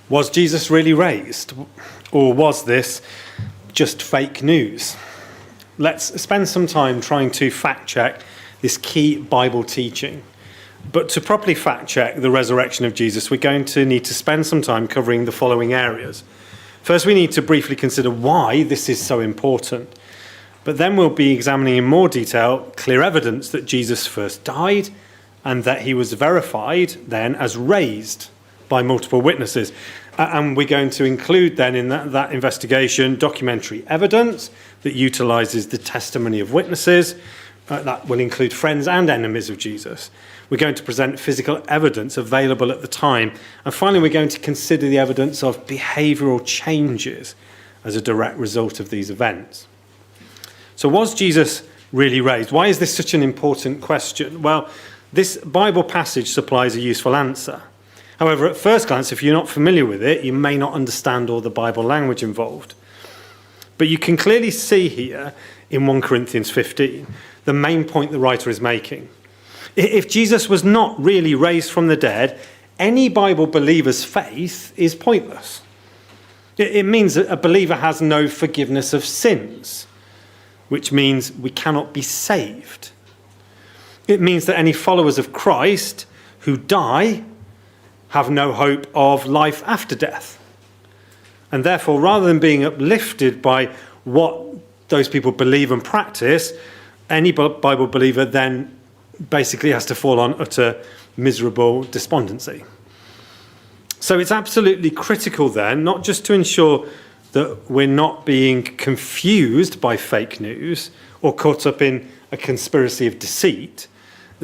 Was Jesus really raised? Or was this just fake news? Let's spend some time trying to fact check this key Bible teaching. But to properly fact check the resurrection of Jesus, we're going to need to spend some time covering the following areas. First, we need to briefly consider why this is so important. But then we'll be examining in more detail clear evidence that Jesus first died and that he was verified then as raised by multiple witnesses. And we're going to include then in that investigation documentary evidence that utilises the testimony of witnesses. That will include friends and enemies of Jesus. We're going to present physical evidence available at the time. And finally, we're going to consider the evidence of behavioural changes as a direct result of these events. So was Jesus really raised? Why is this such an important question? Well, this Bible passage supplies a useful answer. However, at first glance, if you're not familiar with it, you may not understand all the Bible language involved. But you can clearly see here in 1 Corinthians 15 the main point the writer is making. If Jesus was not really raised from the dead, any Bible believer's faith is pointless. It means that a believer has no forgiveness of sins, which means we cannot be saved. It means that any followers of Christ who die have no hope of life after death. And therefore, rather than being uplifted by what those people believe and practice, any Bible believer then basically has to fall on utter miserable despondency. So it's absolutely critical then, not just to ensure that we're not being confused by fake news or caught up in a conspiracy of deceit.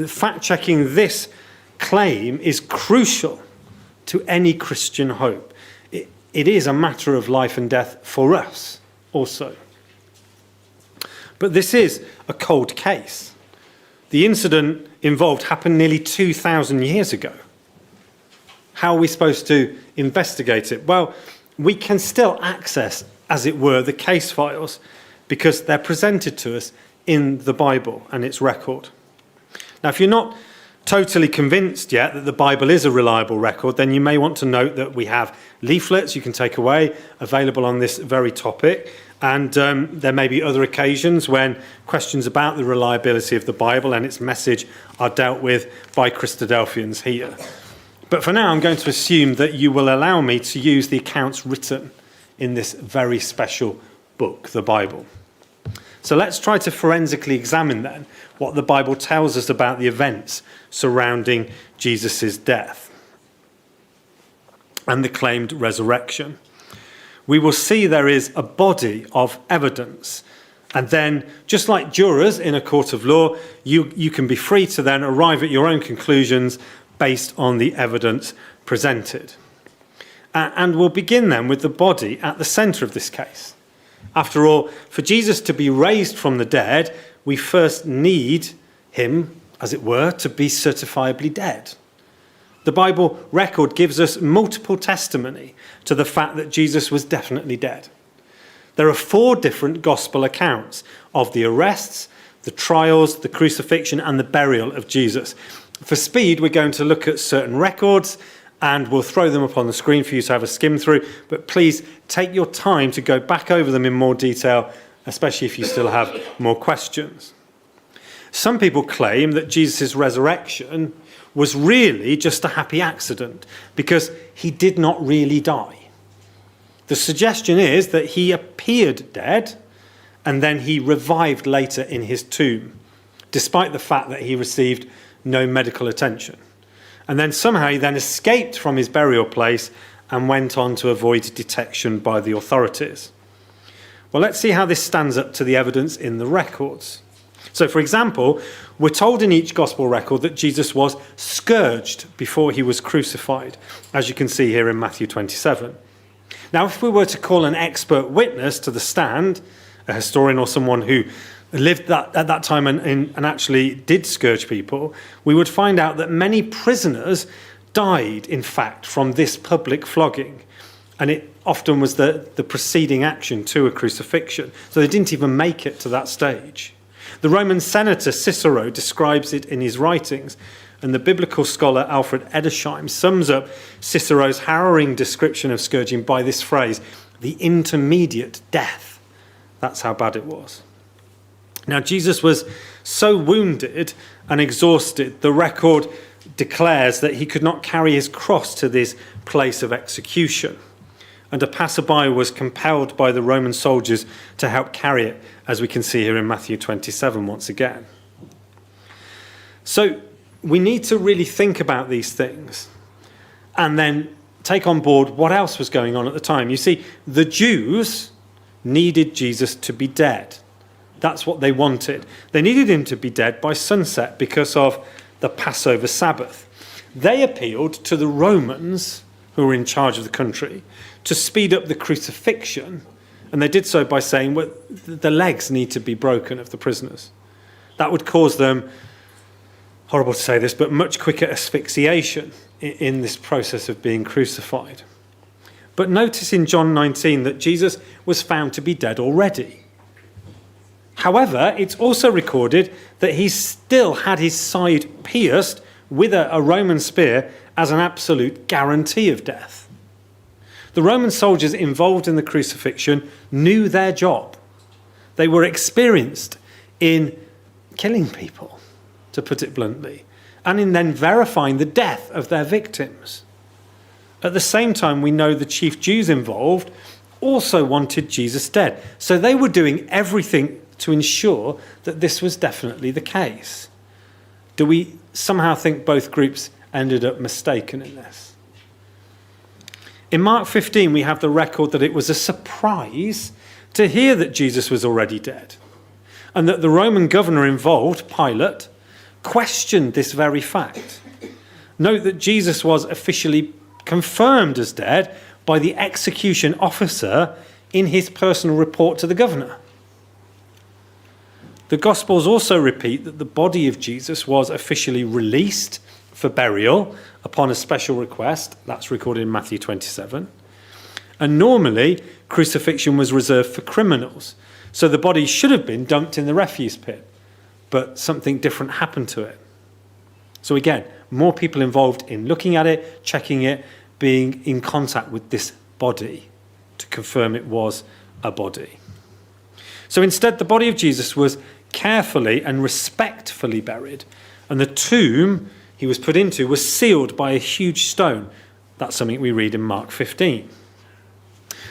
Fact-checking this claim is crucial to any Christian hope. It is a matter of life and death for us also. But this is a cold case. The incident involved happened nearly 2,000 years ago. How are we supposed to investigate it? Well, we can still access, as it were, the case files because they're presented to us in the Bible and its record. Now, if you're not totally convinced yet that the Bible is a reliable record, then you may want to note that we have leaflets you can take away available on this very topic. And there may be other occasions when questions about the reliability of the Bible and its message are dealt with by Christadelphians here. But for now, I'm going to assume that you will allow me to use the accounts written in this very special book, the Bible. So let's try to forensically examine then what the Bible tells us about the events surrounding Jesus' death and the claimed resurrection. We will see there is a body of evidence. And then, just like jurors in a court of law, you can be free to then arrive at your own conclusions based on the evidence presented. And we'll begin then with the body at the centre of this case. After all, for Jesus to be raised from the dead, we first need him, as it were, to be certifiably dead. The Bible record gives us multiple testimony to the fact that Jesus was definitely dead. There are 4 different gospel accounts of the arrests, the trials, the crucifixion, and the burial of Jesus. For speed, we're going to look at certain records, and we'll throw them up on the screen for you to have a skim through. But please take your time to go back over them in more detail, especially if you still have more questions. Some people claim that Jesus' resurrection was really just a happy accident because he did not really die. The suggestion is that he appeared dead and then he revived later in his tomb, despite the fact that he received no medical attention. And then somehow he then escaped from his burial place and went on to avoid detection by the authorities. Well, let's see how this stands up to the evidence in the records. So, for example, we're told in each gospel record that Jesus was scourged before he was crucified, as you can see here in Matthew 27. Now, if we were to call an expert witness to the stand, a historian or someone who lived at that time and actually did scourge people, we would find out that many prisoners died, in fact, from this public flogging. And it often was the preceding action to a crucifixion. So they didn't even make it to that stage. The Roman senator Cicero describes it in his writings And the biblical scholar Alfred Edersheim sums up Cicero's harrowing description of scourging by this phrase, the intermediate death. That's how bad it was. Now, Jesus was so wounded and exhausted, the record declares that he could not carry his cross to this place of execution. And a passerby was compelled by the Roman soldiers to help carry it, as we can see here in Matthew 27 once again. So we need to really think about these things and then take on board what else was going on at the time. You see, the Jews needed Jesus to be dead. That's what they wanted. They needed him to be dead by sunset because of the Passover Sabbath. They appealed to the Romans, who were in charge of the country, to speed up the crucifixion. And they did so by saying, well, the legs need to be broken of the prisoners. That would cause them, horrible to say this, but much quicker asphyxiation in this process of being crucified. But notice in John 19 that Jesus was found to be dead already. However, it's also recorded that he still had his side pierced with a Roman spear as an absolute guarantee of death. The Roman soldiers involved in the crucifixion knew their job. They were experienced in killing people, to put it bluntly, and in then verifying the death of their victims. At the same time, we know the chief Jews involved also wanted Jesus dead. So they were doing everything to ensure that this was definitely the case. Do we somehow think both groups ended up mistaken in this? In Mark 15, we have the record that it was a surprise to hear that Jesus was already dead, and that the Roman governor involved, Pilate, questioned this very fact. Note that Jesus was officially confirmed as dead by the execution officer in his personal report to the governor. The Gospels also repeat that the body of Jesus was officially released for burial upon a special request. That's recorded in Matthew 27. And normally, crucifixion was reserved for criminals. So the body should have been dumped in the refuse pit. But something different happened to it. So again, more people involved in looking at it, checking it, being in contact with this body to confirm it was a body. So instead, the body of Jesus was carefully and respectfully buried, and the tomb he was put into was sealed by a huge stone. That's something we read in Mark 15.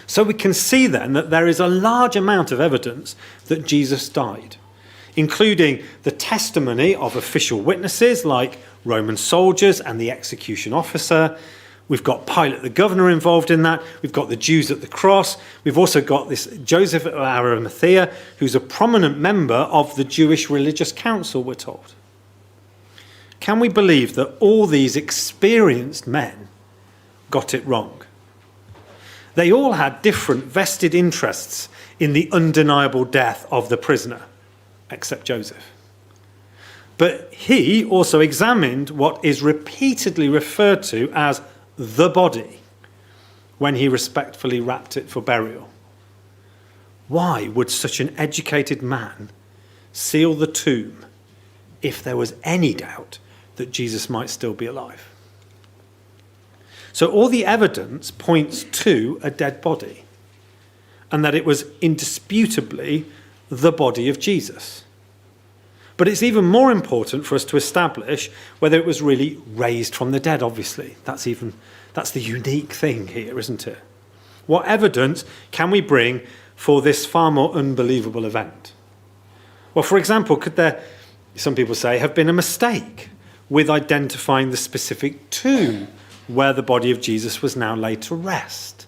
So we can see then that there is a large amount of evidence that Jesus died, including the testimony of official witnesses like Roman soldiers and the execution officer. We've got Pilate the governor involved in that. We've got the Jews at the cross. We've also got this Joseph of Arimathea, who's a prominent member of the Jewish religious council, we're told. Can we believe that all these experienced men got it wrong? They all had different vested interests in the undeniable death of the prisoner, except Joseph. But he also examined what is repeatedly referred to as the body when he respectfully wrapped it for burial. Why would such an educated man seal the tomb if there was any doubt that Jesus might still be alive? So all the evidence points to a dead body, and that it was indisputably the body of Jesus. But it's even more important for us to establish whether it was really raised from the dead, obviously. That's the unique thing here, isn't it? What evidence can we bring for this far more unbelievable event? Well, for example, could there, some people say, have been a mistake with identifying the specific tomb where the body of Jesus was now laid to rest?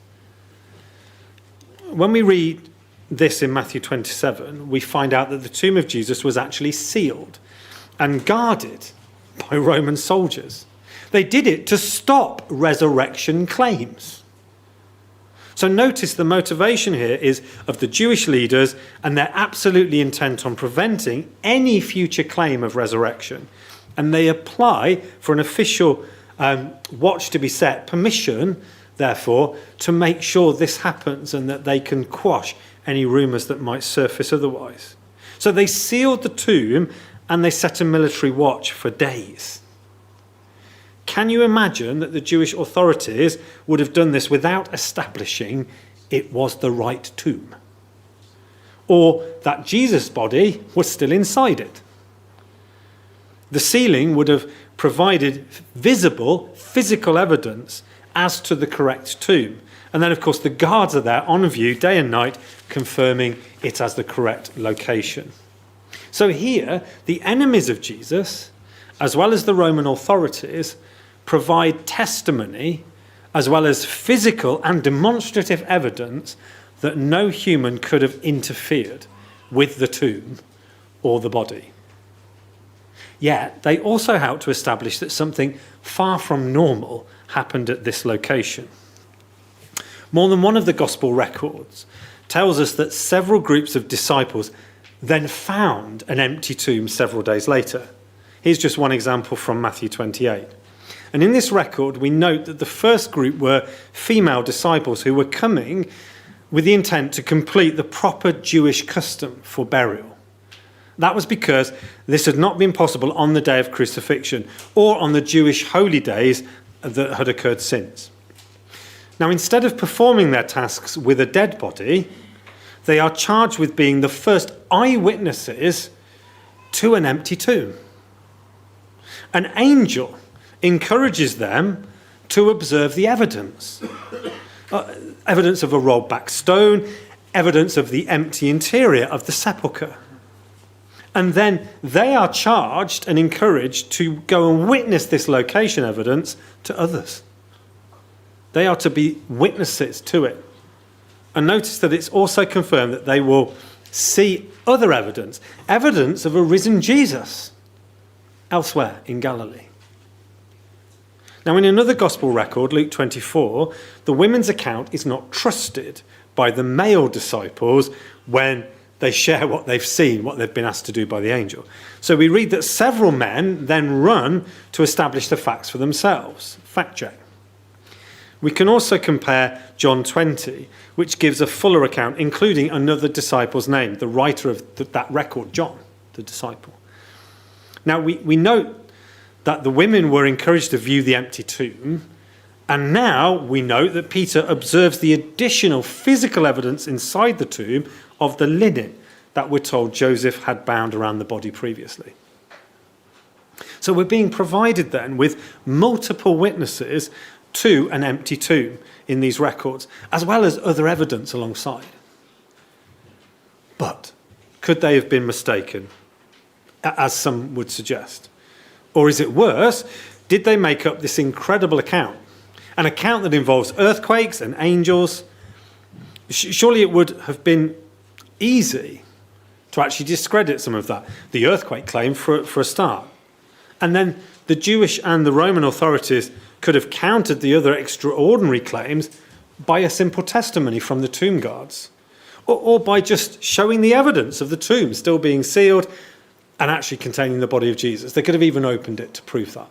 When we read this in Matthew 27, we find out that the tomb of Jesus was actually sealed and guarded by Roman soldiers. They did it to stop resurrection claims. So notice the motivation here is of the Jewish leaders, and they're absolutely intent on preventing any future claim of resurrection. And they apply for an official watch to be set, permission, therefore, to make sure this happens and that they can quash any rumours that might surface otherwise. So they sealed the tomb and they set a military watch for days. can you imagine that the Jewish authorities would have done this without establishing it was the right tomb? Or that Jesus' body was still inside it? The ceiling would have provided visible, physical evidence as to the correct tomb. And then, of course, the guards are there on view day and night, confirming it as the correct location. So here, the enemies of Jesus, as well as the Roman authorities, provide testimony, as well as physical and demonstrative evidence that no human could have interfered with the tomb or the body. Yet, they also help to establish that something far from normal happened at this location. More than one of the gospel records tells us that several groups of disciples then found an empty tomb several days later. Here's just one example from Matthew 28. And in this record, we note that the first group were female disciples who were coming with the intent to complete the proper Jewish custom for burial. That was because this had not been possible on the day of crucifixion or on the Jewish holy days that had occurred since. Now, instead of performing their tasks with a dead body, they are charged with being the first eyewitnesses to an empty tomb. An angel encourages them to observe the evidence. Evidence of a rolled back stone, evidence of the empty interior of the sepulchre. And then they are charged and encouraged to go and witness this location evidence to others. They are to be witnesses to it. And notice that it's also confirmed that they will see other evidence, evidence of a risen Jesus elsewhere in Galilee. Now, in another gospel record, Luke 24, the women's account is not trusted by the male disciples when they share what they've seen, what they've been asked to do by the angel. So we read that several men then run to establish the facts for themselves. Fact check. We can also compare John 20, which gives a fuller account, including another disciple's name, the writer of that record, John, the disciple. Now, we note that the women were encouraged to view the empty tomb, and now we note that Peter observes the additional physical evidence inside the tomb of the linen that we're told Joseph had bound around the body previously. So we're being provided then with multiple witnesses to an empty tomb in these records, as well as other evidence alongside. But could they have been mistaken, as some would suggest? Or is it worse, did they make up this incredible account? An account that involves earthquakes and angels? Surely it would have been easy to actually discredit some of that. The earthquake claim for a start. And then the Jewish and the Roman authorities could have countered the other extraordinary claims by a simple testimony from the tomb guards, or by just showing the evidence of the tomb still being sealed and actually containing the body of Jesus. They could have even opened it to prove that.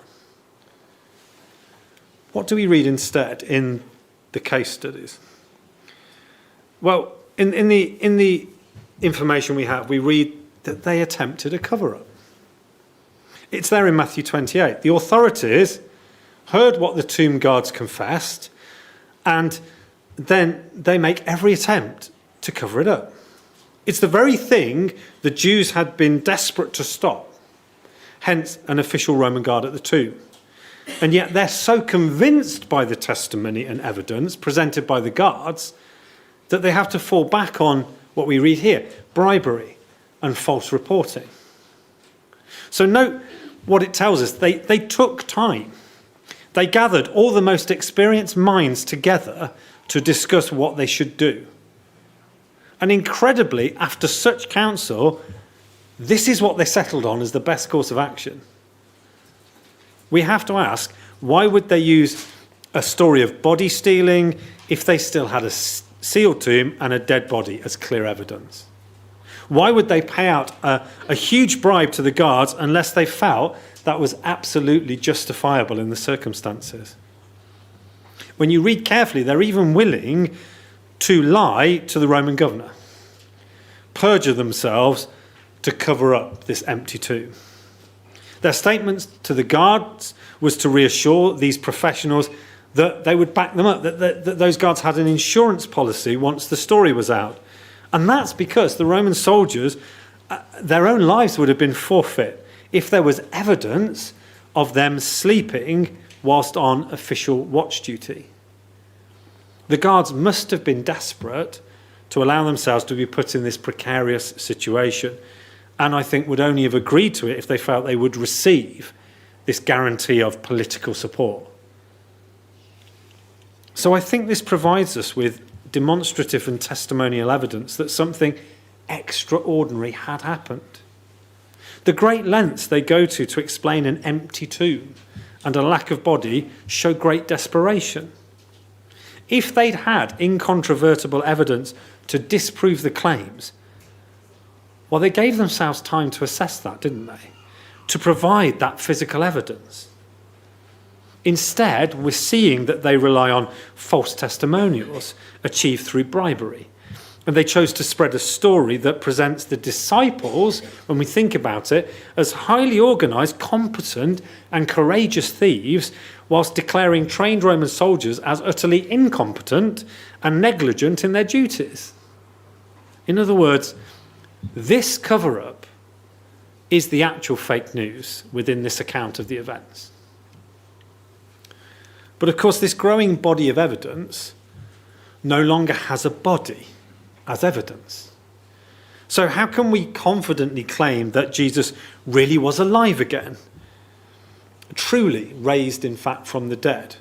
What do we read instead in the case studies? Well, in the information we have, we read that they attempted a cover-up. It's there in Matthew 28. The authorities heard what the tomb guards confessed, and then they make every attempt to cover it up. It's the very thing the Jews had been desperate to stop, hence an official Roman guard at the tomb. And yet they're so convinced by the testimony and evidence presented by the guards that they have to fall back on what we read here, bribery and false reporting. So note what it tells us. They took time. They gathered all the most experienced minds together to discuss what they should do. And incredibly, after such counsel, this is what they settled on as the best course of action. We have to ask, why would they use a story of body stealing if they still had a sealed tomb and a dead body as clear evidence? Why would they pay out a huge bribe to the guards unless they felt that was absolutely justifiable in the circumstances? When you read carefully, they're even willing to lie to the Roman governor, perjure themselves to cover up this empty tomb. Their statements to the guards was to reassure these professionals that they would back them up, that those guards had an insurance policy once the story was out. And that's because the Roman soldiers, their own lives would have been forfeit if there was evidence of them sleeping whilst on official watch duty. The guards must have been desperate to allow themselves to be put in this precarious situation, and I think would only have agreed to it if they felt they would receive this guarantee of political support. So I think this provides us with demonstrative and testimonial evidence that something extraordinary had happened. The great lengths they go to explain an empty tomb and a lack of body show great desperation. If they'd had incontrovertible evidence to disprove the claims, well, they gave themselves time to assess that, didn't they? To provide that physical evidence. Instead, we're seeing that they rely on false testimonials achieved through bribery. And they chose to spread a story that presents the disciples, when we think about it, as highly organised, competent and courageous thieves, whilst declaring trained Roman soldiers as utterly incompetent and negligent in their duties. In other words, this cover-up is the actual fake news within this account of the events. But of course, this growing body of evidence no longer has a body as evidence. So how can we confidently claim that Jesus really was alive again? Truly raised, in fact, from the dead?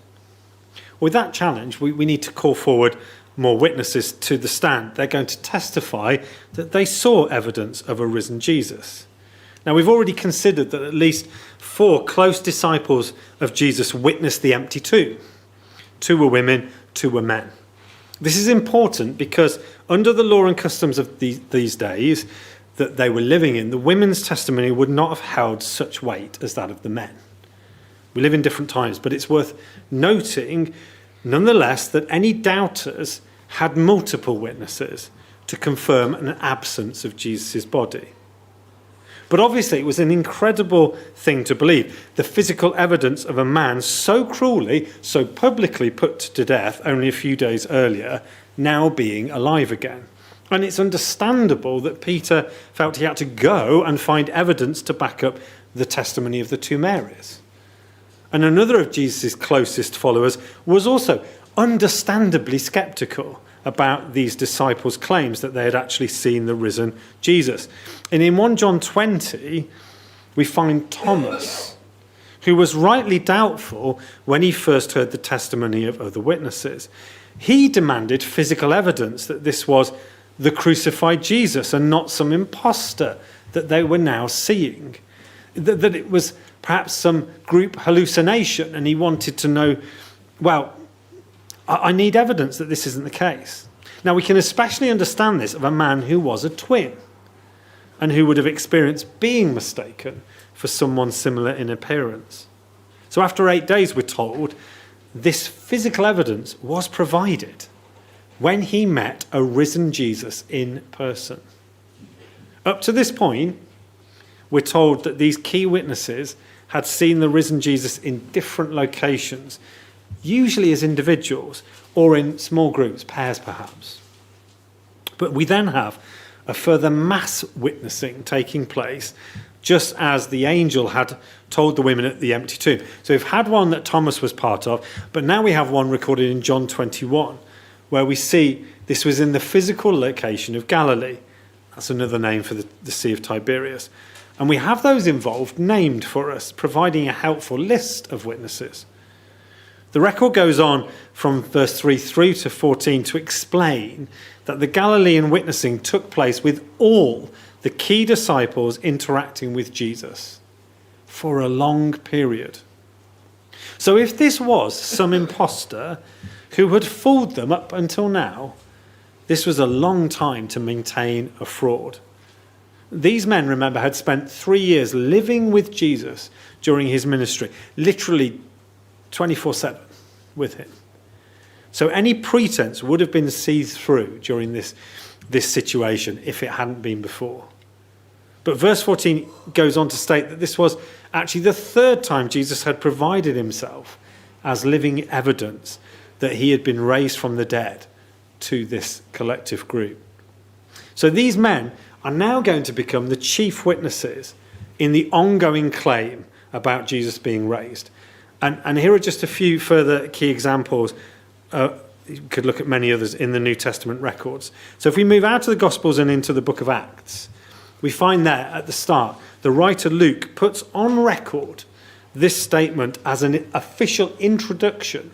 With that challenge, we need to call forward more witnesses to the stand. They're going to testify that they saw evidence of a risen Jesus. Now, we've already considered that at least 4 close disciples of Jesus witnessed the empty tomb. 2 were women, 2 were men. This is important because under the law and customs of these days that they were living in, the women's testimony would not have held such weight as that of the men. We live in different times, but it's worth noting, nonetheless, that any doubters had multiple witnesses to confirm an absence of Jesus' body. But obviously it was an incredible thing to believe. The physical evidence of a man so cruelly, so publicly put to death only a few days earlier, now being alive again. And it's understandable that Peter felt he had to go and find evidence to back up the testimony of the 2 Marys. And another of Jesus' closest followers was also understandably sceptical about these disciples' claims that they had actually seen the risen Jesus. And in 1 John 20, we find Thomas, who was rightly doubtful when he first heard the testimony of other witnesses. He demanded physical evidence that this was the crucified Jesus and not some imposter that they were now seeing. That it was perhaps some group hallucination, and he wanted to know, well, I need evidence that this isn't the case. Now, we can especially understand this of a man who was a twin and who would have experienced being mistaken for someone similar in appearance. So after 8 days, we're told, this physical evidence was provided when he met a risen Jesus in person. Up to this point, we're told that these key witnesses had seen the risen Jesus in different locations, usually as individuals or in small groups, pairs perhaps. But we then have a further mass witnessing taking place, just as the angel had told the women at the empty tomb. So we've had one that Thomas was part of, but now we have one recorded in John 21, where we see this was in the physical location of Galilee. That's another name for the Sea of Tiberias. And we have those involved named for us, providing a helpful list of witnesses. The record goes on from verse 3 through to 14 to explain that the Galilean witnessing took place with all the key disciples interacting with Jesus for a long period. So if this was some imposter who had fooled them up until now, this was a long time to maintain a fraud. These men, remember, had spent 3 years living with Jesus during his ministry, literally 24/7 with him. So any pretense would have been seized through during this situation if it hadn't been before. But verse 14 goes on to state that this was actually the third time Jesus had provided himself as living evidence that he had been raised from the dead to this collective group. So these men are now going to become the chief witnesses in the ongoing claim about Jesus being raised. And here are just a few further key examples. You could look at many others in the New Testament records. So if we move out of the Gospels and into the book of Acts, we find there at the start, the writer Luke puts on record this statement as an official introduction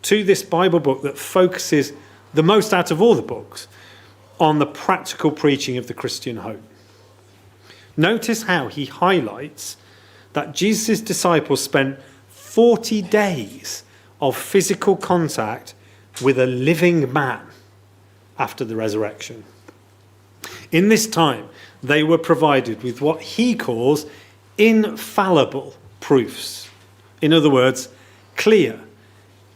to this Bible book that focuses the most out of all the books on the practical preaching of the Christian hope. Notice how he highlights that Jesus' disciples spent 40 days of physical contact with a living man after the resurrection. In this time, they were provided with what he calls infallible proofs. In other words, clear,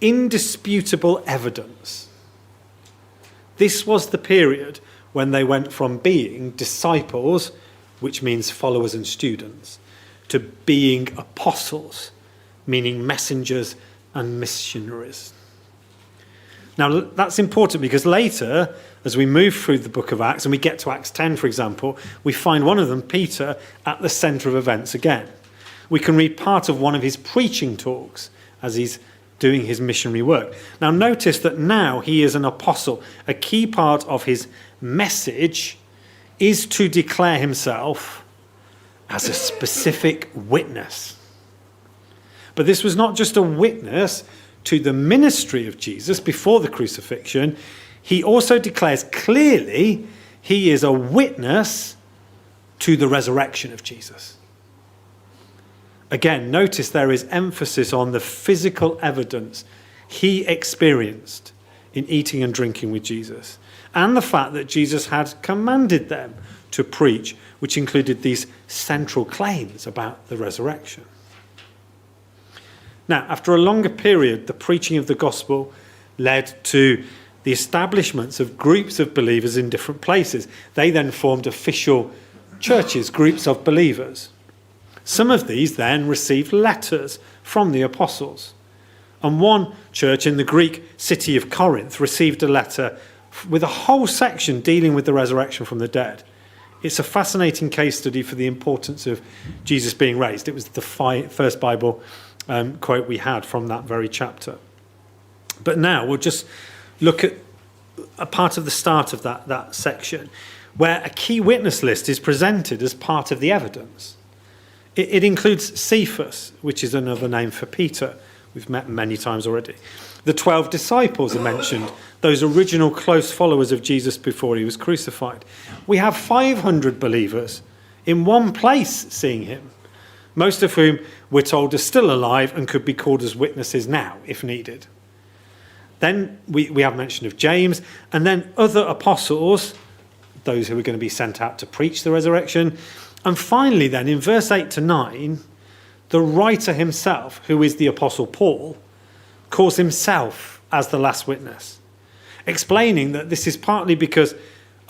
indisputable evidence. This was the period when they went from being disciples, which means followers and students, to being apostles, meaning messengers and missionaries. Now, that's important because later, as we move through the book of Acts, and we get to Acts 10, for example, we find one of them, Peter, at the centre of events again. We can read part of one of his preaching talks as he's doing his missionary work. Now, notice that now he is an apostle. A key part of his message is to declare himself as a specific witness. But this was not just a witness to the ministry of Jesus before the crucifixion. He also declares clearly he is a witness to the resurrection of Jesus. Again, notice there is emphasis on the physical evidence he experienced in eating and drinking with Jesus, and the fact that Jesus had commanded them to preach, which included these central claims about the resurrection. Now, after a longer period, the preaching of the gospel led to the establishments of groups of believers in different places. They then formed official churches, groups of believers. Some of these then received letters from the apostles. And one church in the Greek city of Corinth received a letter with a whole section dealing with the resurrection from the dead. It's a fascinating case study for the importance of Jesus being raised. It was the first Bible quote we had from that very chapter. But now we'll just look at a part of the start of that section where a key witness list is presented as part of the evidence. It includes Cephas, which is another name for Peter. We've met many times already. The 12 disciples are mentioned, those original close followers of Jesus before he was crucified. We have 500 believers in one place seeing him, most of whom we're told are still alive and could be called as witnesses now, if needed. Then we have mention of James, and then other apostles, those who are going to be sent out to preach the resurrection. And finally then, in verse 8 to 9, the writer himself, who is the Apostle Paul, calls himself as the last witness, explaining that this is partly because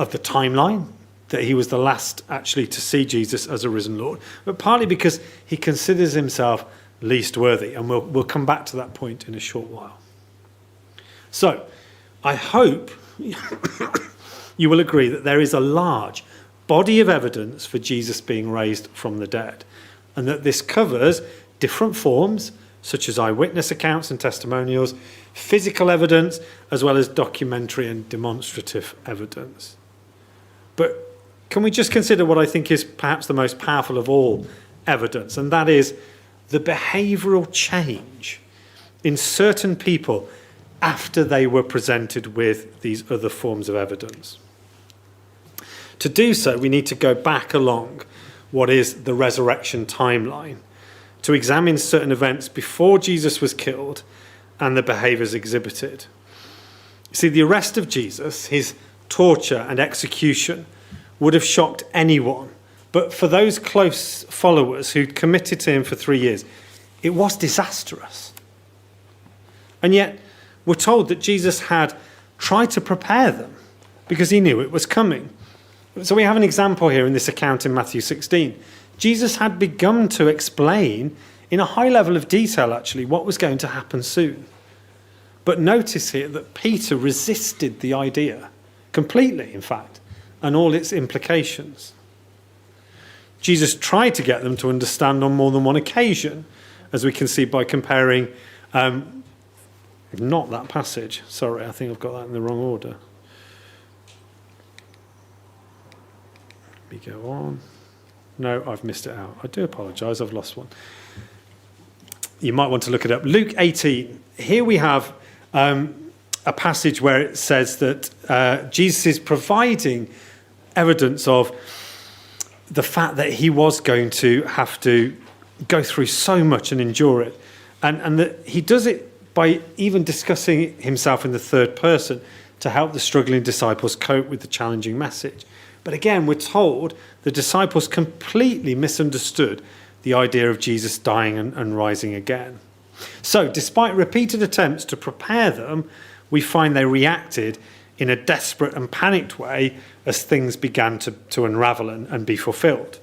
of the timeline, that he was the last actually to see Jesus as a risen Lord, but partly because he considers himself least worthy. And we'll come back to that point in a short while. So, I hope you will agree that there is a large body of evidence for Jesus being raised from the dead, and that this covers different forms, such as eyewitness accounts and testimonials, physical evidence, as well as documentary and demonstrative evidence. But can we just consider what I think is perhaps the most powerful of all evidence, and that is the behavioural change in certain people after they were presented with these other forms of evidence. To do so, we need to go back along what is the resurrection timeline to examine certain events before Jesus was killed and the behaviours exhibited. See, the arrest of Jesus, his torture and execution, would have shocked anyone. But for those close followers who'd committed to him for 3 years, it was disastrous. And yet, we're told that Jesus had tried to prepare them because he knew it was coming. So we have an example here in this account in Matthew 16. Jesus had begun to explain in a high level of detail, actually, what was going to happen soon. But notice here that Peter resisted the idea completely, in fact, and all its implications. Jesus tried to get them to understand on more than one occasion, as we can see by comparing, not that passage. Sorry, I think I've got that in the wrong order. Let me go on. No, I've missed it out. I do apologise, I've lost one. You might want to look it up. Luke 18. Here we have a passage where it says that Jesus is providing evidence of the fact that he was going to have to go through so much and endure it. And that he does it by even discussing himself in the third person to help the struggling disciples cope with the challenging message. But again, we're told the disciples completely misunderstood the idea of Jesus dying and rising again. So, despite repeated attempts to prepare them, we find they reacted in a desperate and panicked way as things began to unravel and be fulfilled.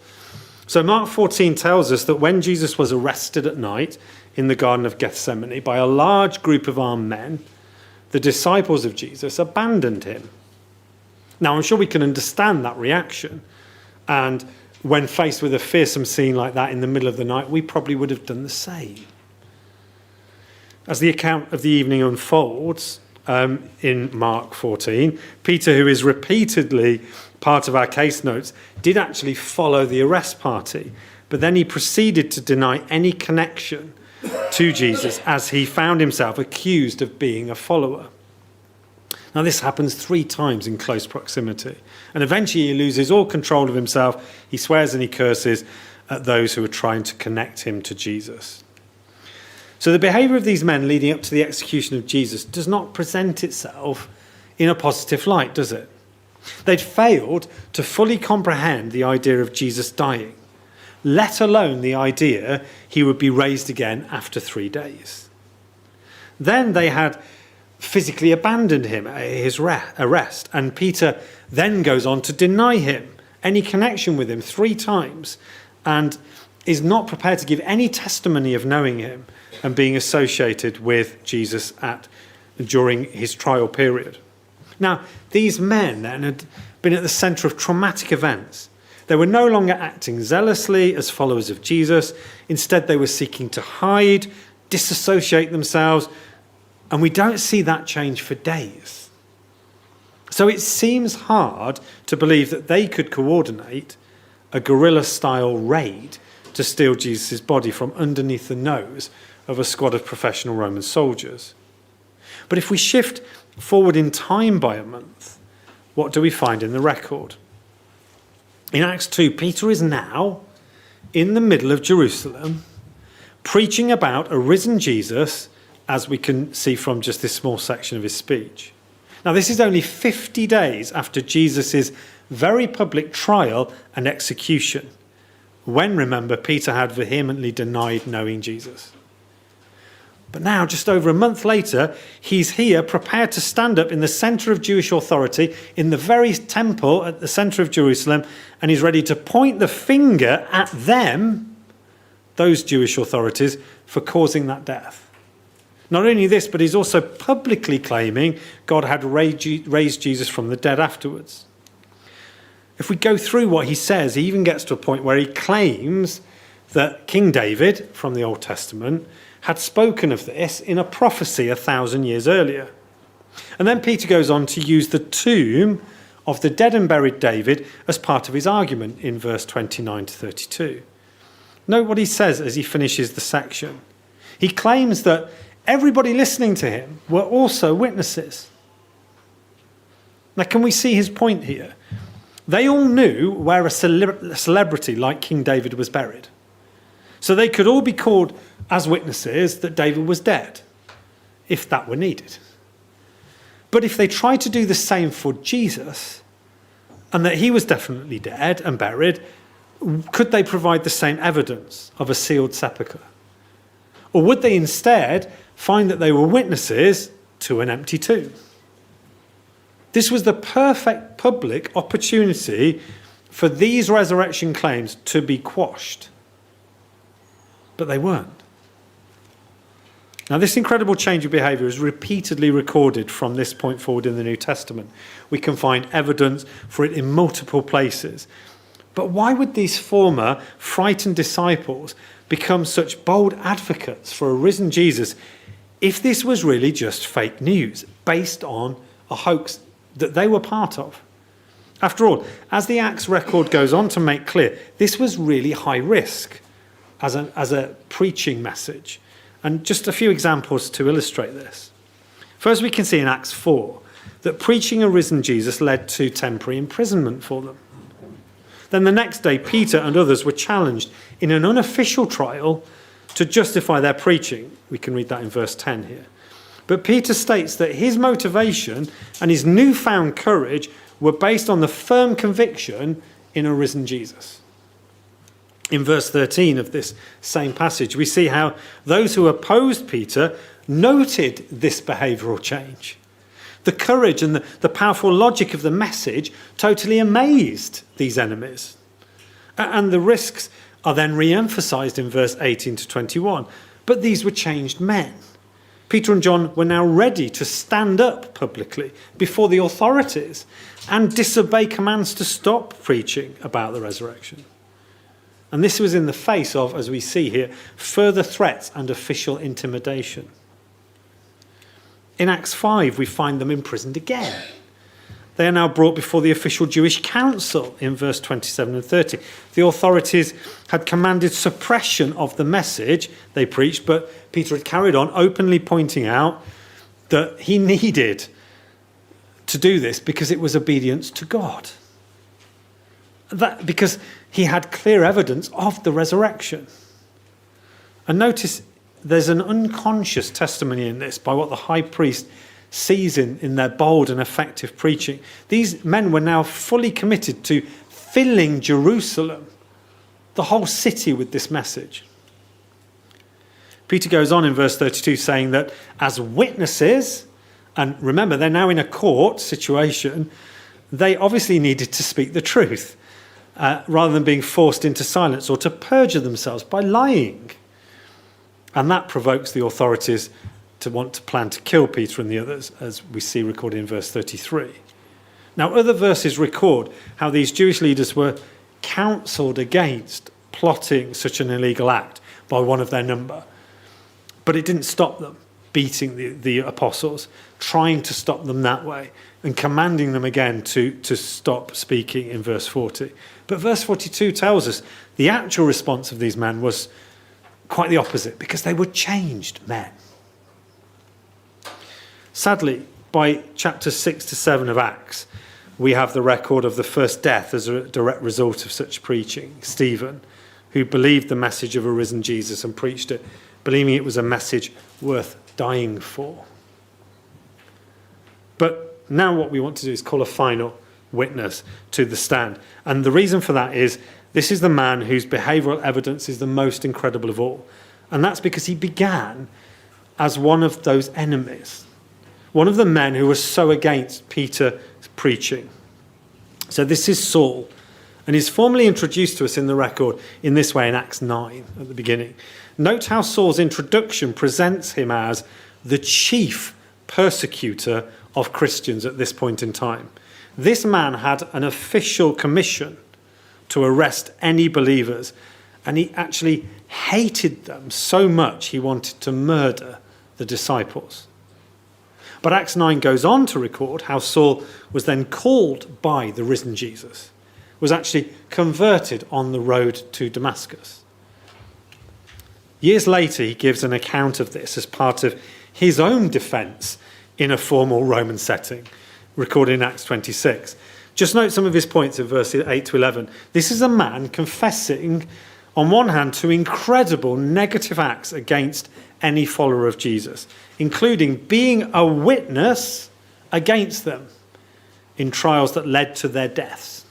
So Mark 14 tells us that when Jesus was arrested at night in the Garden of Gethsemane by a large group of armed men, the disciples of Jesus abandoned him. Now, I'm sure we can understand that reaction. And when faced with a fearsome scene like that in the middle of the night, we probably would have done the same. As the account of the evening unfolds in Mark 14, Peter, who is repeatedly part of our case notes, did actually follow the arrest party. But then he proceeded to deny any connection to Jesus as he found himself accused of being a follower. Now, this happens 3 times in close proximity. And eventually he loses all control of himself. He swears and he curses at those who are trying to connect him to Jesus. So the behaviour of these men leading up to the execution of Jesus does not present itself in a positive light, does it? They'd failed to fully comprehend the idea of Jesus dying, let alone the idea he would be raised again after 3 days. Then they had physically abandoned him at his arrest, and Peter then goes on to deny him any connection with him 3 times and is not prepared to give any testimony of knowing him and being associated with Jesus during his trial period. Now, these men then had been at the centre of traumatic events. They were no longer acting zealously as followers of Jesus. Instead, they were seeking to hide, disassociate themselves, and we don't see that change for days. So it seems hard to believe that they could coordinate a guerrilla-style raid to steal Jesus' body from underneath the nose of a squad of professional Roman soldiers. But if we shift forward in time by a month, what do we find in the record? In Acts 2, Peter is now in the middle of Jerusalem, preaching about a risen Jesus, as we can see from just this small section of his speech. Now, this is only 50 days after Jesus' very public trial and execution, when, remember, Peter had vehemently denied knowing Jesus. But now, just over a month later, he's here prepared to stand up in the centre of Jewish authority, in the very temple at the centre of Jerusalem, and he's ready to point the finger at them, those Jewish authorities, for causing that death. Not only this, but he's also publicly claiming God had raised Jesus from the dead afterwards. If we go through what he says, he even gets to a point where he claims that King David, from the Old Testament, had spoken of this in a prophecy 1,000 years earlier. And then Peter goes on to use the tomb of the dead and buried David as part of his argument in verse 29 to 32. Note what he says as he finishes the section. He claims that everybody listening to him were also witnesses. Now, can we see his point here? They all knew where a celebrity like King David was buried. So they could all be called as witnesses that David was dead, if that were needed. But if they tried to do the same for Jesus, and that he was definitely dead and buried, could they provide the same evidence of a sealed sepulchre? Or would they instead find that they were witnesses to an empty tomb? This was the perfect public opportunity for these resurrection claims to be quashed. But they weren't. Now, this incredible change of behaviour is repeatedly recorded from this point forward in the New Testament. We can find evidence for it in multiple places. But why would these former frightened disciples become such bold advocates for a risen Jesus if this was really just fake news based on a hoax that they were part of? After all, as the Acts record goes on to make clear, this was really high risk as a preaching message. And just a few examples to illustrate this. First, we can see in Acts 4 that preaching a risen Jesus led to temporary imprisonment for them. Then the next day, Peter and others were challenged in an unofficial trial to justify their preaching. We can read that in verse 10 here. But Peter states that his motivation and his newfound courage were based on the firm conviction in a risen Jesus. In verse 13 of this same passage, we see how those who opposed Peter noted this behavioural change. The courage and the powerful logic of the message totally amazed these enemies. And the risks are then re-emphasised in verse 18 to 21. But these were changed men. Peter and John were now ready to stand up publicly before the authorities and disobey commands to stop preaching about the resurrection. And this was in the face of, as we see here, further threats and official intimidation. In Acts 5, we find them imprisoned again. They are now brought before the official Jewish council in verse 27 and 30. The authorities had commanded suppression of the message they preached, but Peter had carried on, openly pointing out that he needed to do this because it was obedience to God. Because he had clear evidence of the resurrection. And notice there's an unconscious testimony in this by what the high priest sees in their bold and effective preaching. These men were now fully committed to filling Jerusalem, the whole city, with this message. Peter goes on in verse 32 saying that as witnesses, and remember they're now in a court situation, they obviously needed to speak the truth. Rather than being forced into silence or to perjure themselves by lying. And that provokes the authorities to want to plan to kill Peter and the others, as we see recorded in verse 33. Now, other verses record how these Jewish leaders were counselled against plotting such an illegal act by one of their number. But it didn't stop them beating the apostles, trying to stop them that way, and commanding them again to stop speaking in verse 40. But verse 42 tells us the actual response of these men was quite the opposite, because they were changed men. Sadly, by chapters 6 to 7 of Acts, we have the record of the first death as a direct result of such preaching. Stephen, who believed the message of a risen Jesus and preached it, believing it was a message worth dying for. But now what we want to do is call a final witness to the stand. And the reason for that is this is the man whose behavioural evidence is the most incredible of all. And that's because he began as one of those enemies, one of the men who was so against Peter's preaching. So this is Saul, and he's formally introduced to us in the record in this way in Acts 9 at the beginning. Note how Saul's introduction presents him as the chief persecutor of Christians at this point in time. This man had an official commission to arrest any believers, and he actually hated them so much he wanted to murder the disciples. But Acts 9 goes on to record how Saul was then called by the risen Jesus, was actually converted on the road to Damascus. Years later, he gives an account of this as part of his own defence in a formal Roman setting, recorded in Acts 26. Just note some of his points in verses 8 to 11. This is a man confessing, on one hand, to incredible negative acts against any follower of Jesus, including being a witness against them in trials that led to their deaths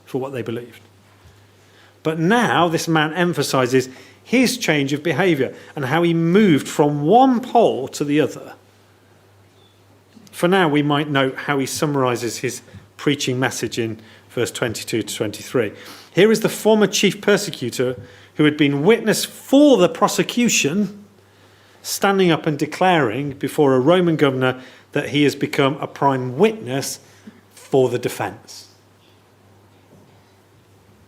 for what they believed. But now this man emphasises his change of behaviour and how he moved from one pole to the other. For now, we might note how he summarises his preaching message in verse 22 to 23. Here is the former chief persecutor who had been witness for the prosecution, standing up and declaring before a Roman governor that he has become a prime witness for the defence.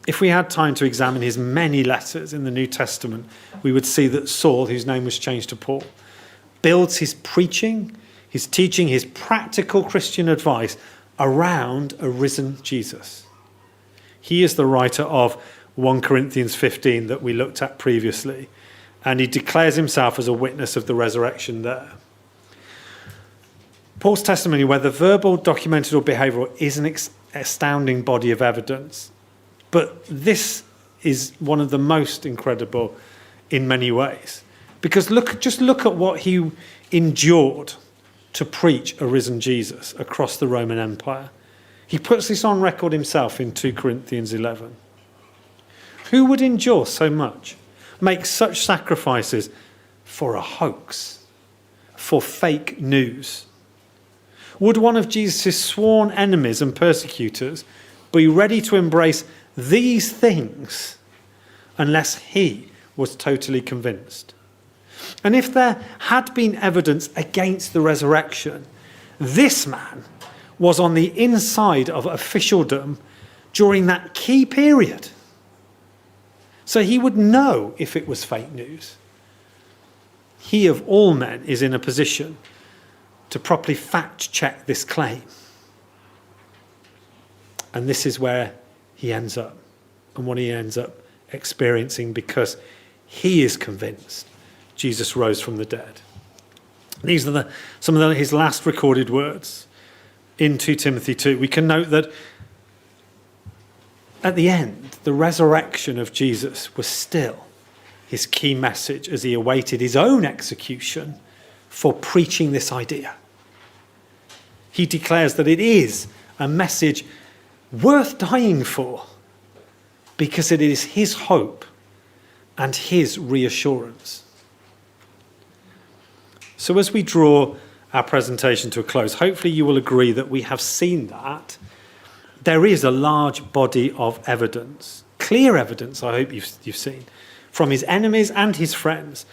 If we had time to examine his many letters in the New Testament, we would see that Saul, whose name was changed to Paul, builds his preaching, his teaching, his practical Christian advice around a risen Jesus. He is the writer of 1 Corinthians 15 that we looked at previously, and he declares himself as a witness of the resurrection there. Paul's testimony, whether verbal, documented or behavioural, is an astounding body of evidence. But this is one of the most incredible in many ways. Because just look at what he endured to preach a risen Jesus across the Roman Empire. He puts this on record himself in 2 Corinthians 11. Who would endure so much, make such sacrifices for a hoax, for fake news? Would one of Jesus' sworn enemies and persecutors be ready to embrace these things unless he was totally convinced? And if there had been evidence against the resurrection, this man was on the inside of officialdom during that key period. So he would know if it was fake news. He of all men is in a position to properly fact check this claim. And this is where he ends up, and what he ends up experiencing, because he is convinced Jesus rose from the dead. These are some of his last recorded words in 2 Timothy 2. We can note that at the end, the resurrection of Jesus was still his key message as he awaited his own execution for preaching this idea. He declares that it is a message worth dying for because it is his hope and his reassurance. So as we draw our presentation to a close, hopefully you will agree that we have seen that there is a large body of evidence, clear evidence, I hope you've seen, from his enemies and his friends,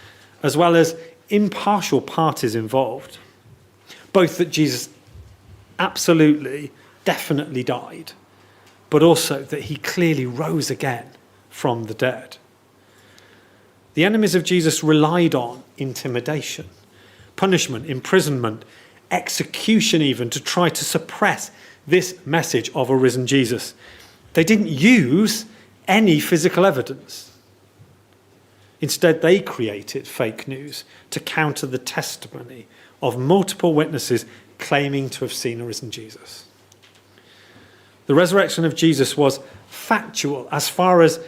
as well as impartial parties involved, both that Jesus absolutely, definitely died, but also that he clearly rose again from the dead. The enemies of Jesus relied on intimidation, punishment, imprisonment, execution even, to try to suppress this message of a risen Jesus. They didn't use any physical evidence. Instead, they created fake news to counter the testimony of multiple witnesses claiming to have seen a risen Jesus. The resurrection of Jesus was factual as far as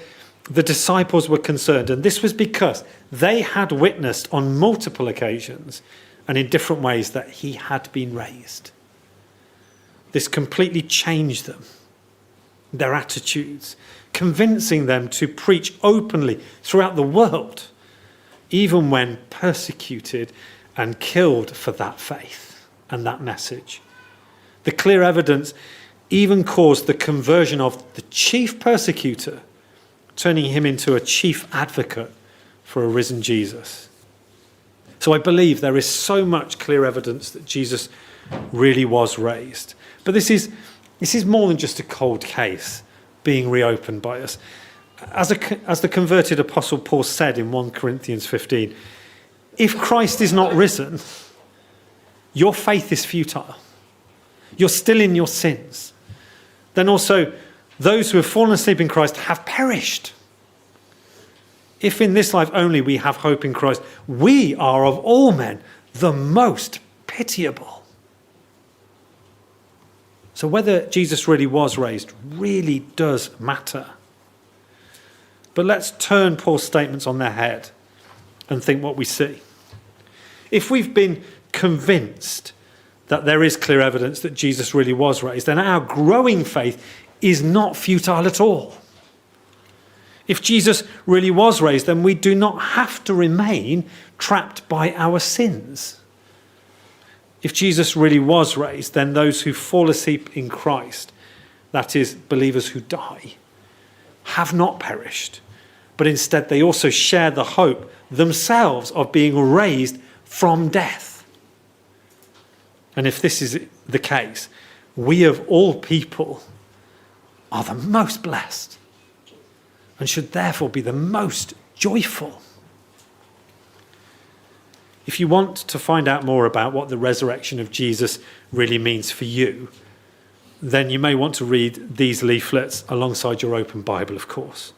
the disciples were concerned, and this was because they had witnessed on multiple occasions and in different ways that he had been raised. This completely changed them, their attitudes, convincing them to preach openly throughout the world, even when persecuted and killed for that faith and that message. The clear evidence even caused the conversion of the chief persecutor, turning him into a chief advocate for a risen Jesus. So I believe there is so much clear evidence that Jesus really was raised. But this is more than just a cold case being reopened by us. As the converted apostle Paul said in 1 Corinthians 15, if Christ is not risen, your faith is futile. You're still in your sins. Then also, those who have fallen asleep in Christ have perished. If in this life only we have hope in Christ, we are of all men the most pitiable. So whether Jesus really was raised really does matter. But let's turn Paul's statements on their head and think what we see. If we've been convinced that there is clear evidence that Jesus really was raised, then our growing faith is not futile at all. If Jesus really was raised, then we do not have to remain trapped by our sins. If Jesus really was raised, then those who fall asleep in Christ, that is, believers who die, have not perished, but instead they also share the hope themselves of being raised from death. And if this is the case, we of all people are the most blessed and should therefore be the most joyful. If you want to find out more about what the resurrection of Jesus really means for you, then you may want to read these leaflets alongside your open Bible, of course.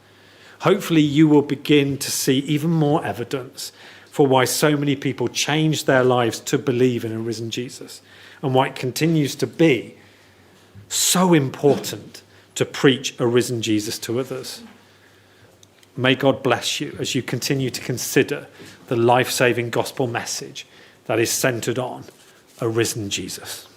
Hopefully you will begin to see even more evidence for why so many people change their lives to believe in a risen Jesus, and why it continues to be so important to preach a risen Jesus to others. May God bless you as you continue to consider the life-saving gospel message that is centered on a risen Jesus.